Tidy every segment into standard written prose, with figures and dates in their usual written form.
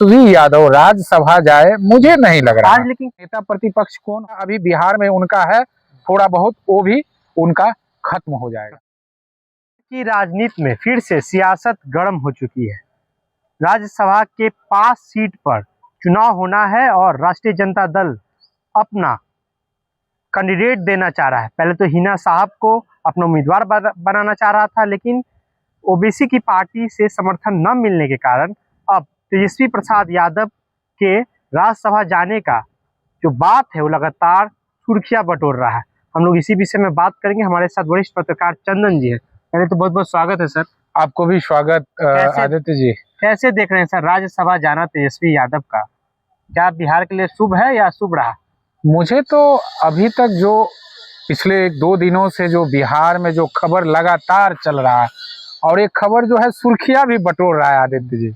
तेजस्वी यादव राज्यसभा जाए मुझे नहीं लग रहा। आज लेकिन नेता प्रतिपक्ष कौन अभी बिहार में उनका है, थोड़ा बहुत वो भी उनका खत्म हो जाएगा। की राजनीति में फिर से सियासत गर्म हो चुकी है। राज्यसभा के 5 सीट पर चुनाव होना है और राष्ट्रीय जनता दल अपना कैंडिडेट देना चाह रहा है। पहले तो हिना साहब को अपना उम्मीदवार बनाना चाह रहा था, लेकिन ओबीसी की पार्टी से समर्थन न मिलने के कारण अब तेजस्वी प्रसाद यादव के राज्यसभा जाने का जो बात है वो लगातार सुर्खियां बटोर रहा है। हम लोग इसी विषय में बात करेंगे। हमारे साथ वरिष्ठ पत्रकार चंदन जी हैं। पहले तो बहुत बहुत स्वागत है सर। आपको भी स्वागत आदित्य जी। कैसे देख रहे हैं सर राज्यसभा जाना तेजस्वी यादव का? क्या बिहार के लिए शुभ है या अशुभ रहा? मुझे तो अभी तक जो पिछले 1-2 दिनों से जो बिहार में जो खबर लगातार चल रहा है और एक खबर जो है सुर्खियां भी बटोर रहा है आदित्य जी,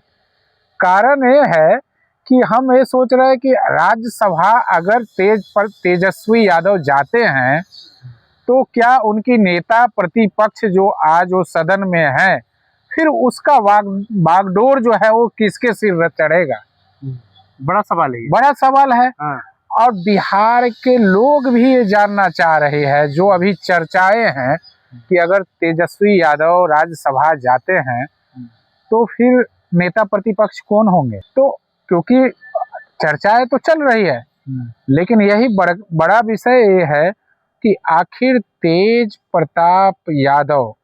कारण ये है कि हम ये सोच रहे हैं कि राज्यसभा अगर तेजस्वी यादव जाते हैं तो क्या उनकी नेता प्रतिपक्ष जो आज वो सदन में है, फिर उसका बागडोर जो है वो किसके सिर चढ़ेगा? बड़ा सवाल है। बड़ा सवाल है। और बिहार के लोग भी ये जानना चाह रहे हैं, जो अभी चर्चाएं हैं कि अगर तेजस्वी यादव राज्यसभा जाते हैं तो फिर नेता प्रतिपक्ष कौन होंगे। तो क्योंकि चर्चाएं तो चल रही है, लेकिन यही बड़ा विषय ये है कि आखिर तेज प्रताप यादव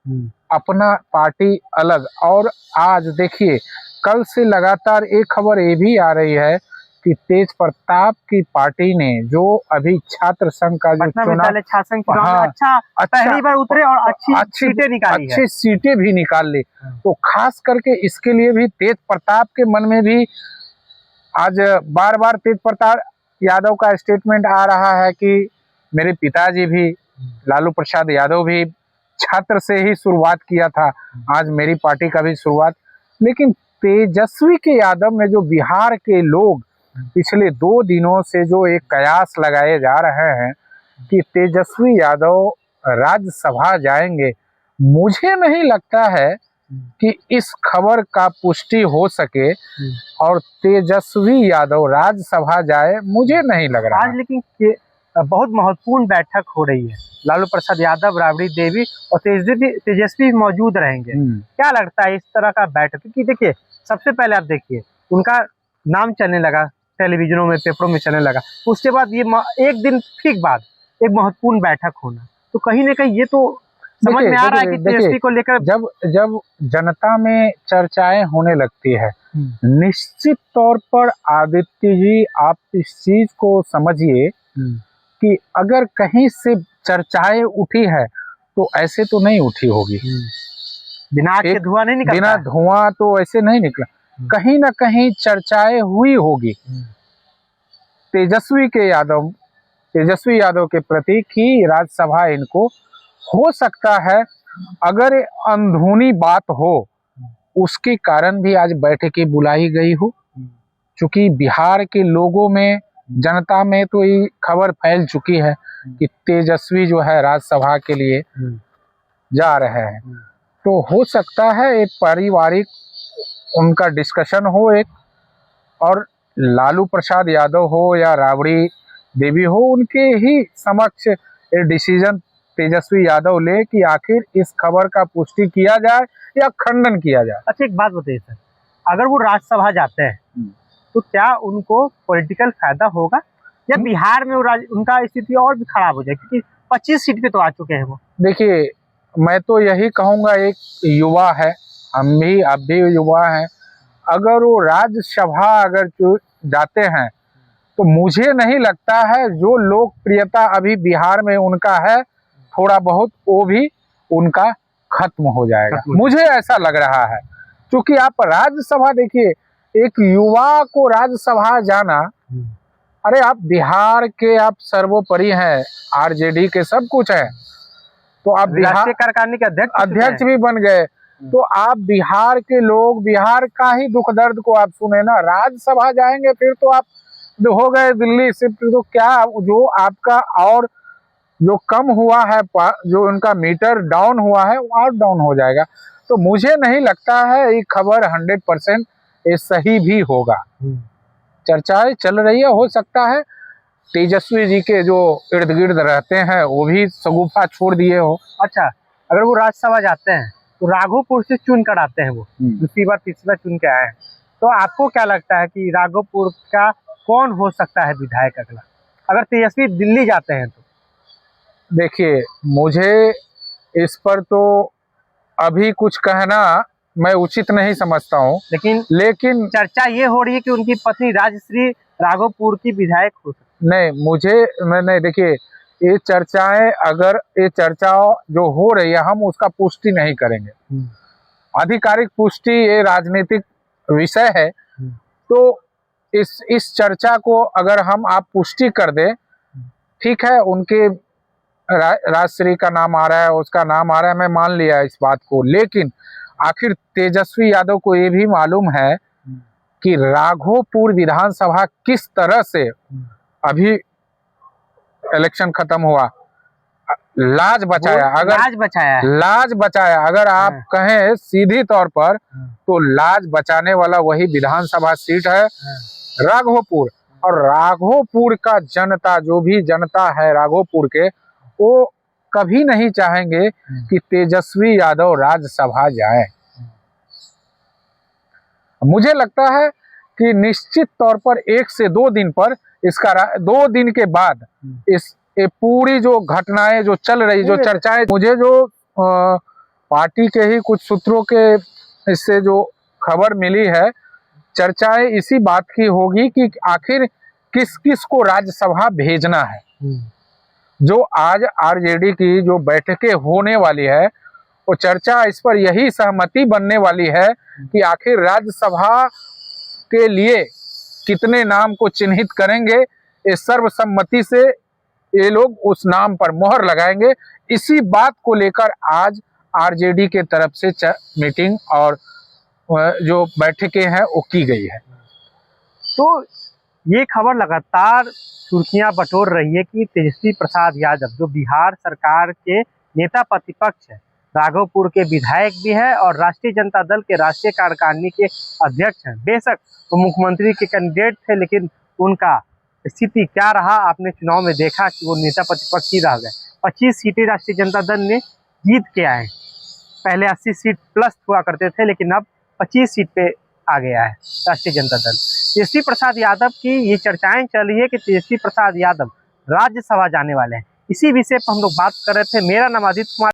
अपना पार्टी अलग, और आज देखिए कल से लगातार एक खबर ये भी आ रही है कि तेज प्रताप की पार्टी ने जो अभी छात्र संघ का जो चुनाव अच्छा पहली बार उतरे और अच्छी सीटें भी निकाल ली। तो खास करके इसके लिए भी तेज प्रताप के मन में भी आज बार बार तेज प्रताप यादव का स्टेटमेंट आ रहा है कि मेरे पिताजी भी लालू प्रसाद यादव भी छात्र से ही शुरुआत किया था, आज मेरी पार्टी का भी शुरुआत। लेकिन तेजस्वी के यादव में जो बिहार के लोग पिछले 2 दिनों से जो एक कयास लगाए जा रहे हैं कि तेजस्वी यादव राज्यसभा जाएंगे, मुझे नहीं लगता है कि इस खबर का पुष्टि हो सके और तेजस्वी यादव राज्यसभा जाए, मुझे नहीं लग रहा। आज लेकिन बहुत महत्वपूर्ण बैठक हो रही है। लालू प्रसाद यादव, राबड़ी देवी और तेजस्वी मौजूद रहेंगे। क्या लगता है इस तरह का बैठक? क्योंकि देखिए सबसे पहले आप देखिए उनका नाम चलने लगा, टेलीविजनों में, पेपरों में चलने लगा, उसके बाद ये एक दिन ठीक बाद एक महत्वपूर्ण बैठक होना, तो कहीं ना कहीं ये तो समझ में आ रहा है कि तेजस्वी को लेकर जब जनता में चर्चाएं होने लगती है, निश्चित तौर पर आदित्य जी आप इस चीज को समझिए कि अगर कहीं से चर्चाएं उठी है तो ऐसे तो नहीं उठी होगी, बिना आग के धुआं नहीं निकलता। बिना धुआं तो ऐसे नहीं निकला, कहीं ना कहीं चर्चाएं हुई होगी तेजस्वी यादव के प्रति कि राज्यसभा इनको हो सकता है। अगर अंदरूनी बात हो उसके कारण भी आज बैठकें बुलाई गई हो, क्योंकि बिहार के लोगों में, जनता में तो ये खबर फैल चुकी है कि तेजस्वी जो है राज्यसभा के लिए जा रहे हैं। तो हो सकता है एक पारिवारिक उनका डिस्कशन हो एक, और लालू प्रसाद यादव हो या राबड़ी देवी हो, उनके ही समक्ष ये डिसीजन तेजस्वी यादव ले कि आखिर इस खबर का पुष्टि किया जाए या खंडन किया जाए। अच्छा एक बात बताइए सर, अगर वो राज्यसभा जाते हैं तो क्या उनको पॉलिटिकल फायदा होगा या बिहार में उनका स्थिति और भी खराब हो जाए? क्योंकि 25 सीट पे तो आ चुके हैं वो। देखिए मैं तो यही कहूँगा, एक युवा है, आप भी युवा हैं, अगर वो राज्यसभा अगर जाते हैं तो मुझे नहीं लगता है जो लोकप्रियता अभी बिहार में उनका है थोड़ा बहुत वो भी उनका खत्म हो जाएगा, मुझे ऐसा लग रहा है। क्योंकि आप राज्यसभा देखिए, एक युवा को राज्यसभा जाना, अरे आप बिहार के आप सर्वोपरि हैं, आरजेडी के सब कुछ है, तो आप बिहार कार्यकारिणी के अध्यक्ष भी बन गए, तो आप बिहार के लोग, बिहार का ही दुख दर्द को आप सुने ना। राज्यसभा जाएंगे फिर तो आप हो गए दिल्ली शिफ्ट, तो क्या जो आपका और जो कम हुआ है, जो उनका मीटर डाउन हुआ है वो और डाउन हो जाएगा। तो मुझे नहीं लगता है ये खबर 100% ये सही भी होगा। चर्चाएं चल रही है, हो सकता है तेजस्वी जी के जो इर्द गिर्द रहते हैं वो भी शगुफा छोड़ दिए हो। अच्छा, अगर वो राज्यसभा जाते हैं तो राघोपुर से चुन कर आते हैं, वो दूसरी बार तीसरी बार चुन के आए हैं, तो आपको क्या लगता है कि राघोपुर का कौन हो सकता है विधायक अगला, अगर तेजस्वी दिल्ली जाते हैं तो? देखिए, मुझे इस पर तो अभी कुछ कहना मैं उचित नहीं समझता हूँ, लेकिन चर्चा ये हो रही है कि उनकी पत्नी राजश्री राघोपुर की विधायक हो सकती नहीं, नहीं, देखिए, ये चर्चाएं, अगर ये चर्चा जो हो रही है हम उसका पुष्टि नहीं करेंगे। आधिकारिक पुष्टि ये राजनीतिक विषय है, तो इस चर्चा को अगर आप पुष्टि कर दें, ठीक है, उनके राजश्री का नाम आ रहा है, उसका नाम आ रहा है, मैं मान लिया इस बात को, लेकिन आखिर तेजस्वी यादव को ये भी मालूम है कि राघोपुर विधानसभा किस तरह से, अभी इलेक्शन खत्म हुआ, लाज बचाया, लाज बचाया अगर आप कहें सीधी तौर पर, तो लाज बचाने वाला वही विधानसभा सीट है राघोपुर। और राघोपुर का जनता, जो भी जनता है राघोपुर के, वो कभी नहीं चाहेंगे कि तेजस्वी यादव राज्यसभा जाए। मुझे लगता है कि निश्चित तौर पर 1 से 2 दिन पर इसका 2 दिन के बाद ये पूरी जो घटनाएं जो चल रही, जो चर्चाएं, मुझे जो पार्टी के ही कुछ सूत्रों के इससे जो खबर मिली है, चर्चाएं इसी बात की होगी कि आखिर किस किस को राज्यसभा भेजना है। जो आज आरजेडी की जो बैठकें होने वाली है, वो चर्चा इस पर यही सहमति बनने वाली है कि आखिर राज्यसभा के लिए कितने नाम को चिन्हित करेंगे। इस सर्वसम्मति से ये लोग उस नाम पर मोहर लगाएंगे। इसी बात को लेकर आज आरजेडी के तरफ से मीटिंग और जो बैठकें हैं वो की गई है। तो ये खबर लगातार सुर्खियां बटोर रही है कि तेजस्वी प्रसाद यादव, जो बिहार सरकार के नेता प्रतिपक्ष है, राघोपुर के विधायक भी है और राष्ट्रीय जनता दल के राष्ट्रीय कार्यकारिणी के अध्यक्ष हैं। बेशक वो मुख्यमंत्री के कैंडिडेट थे, लेकिन उनका स्थिति क्या रहा आपने चुनाव में देखा कि वो नेता प्रतिपक्ष ही रह गए। 25 सीटें राष्ट्रीय जनता दल ने जीत के आए। पहले 80 सीट प्लस हुआ करते थे, लेकिन अब 25 सीट पे आ गया है राष्ट्रीय जनता दल। तेजस्वी प्रसाद यादव की ये चर्चाएं चल रही है कि तेजस्वी प्रसाद यादव राज्यसभा जाने वाले हैं। इसी विषय पर हम लोग बात कर रहे थे। मेरा नाम आदित्य कुमार।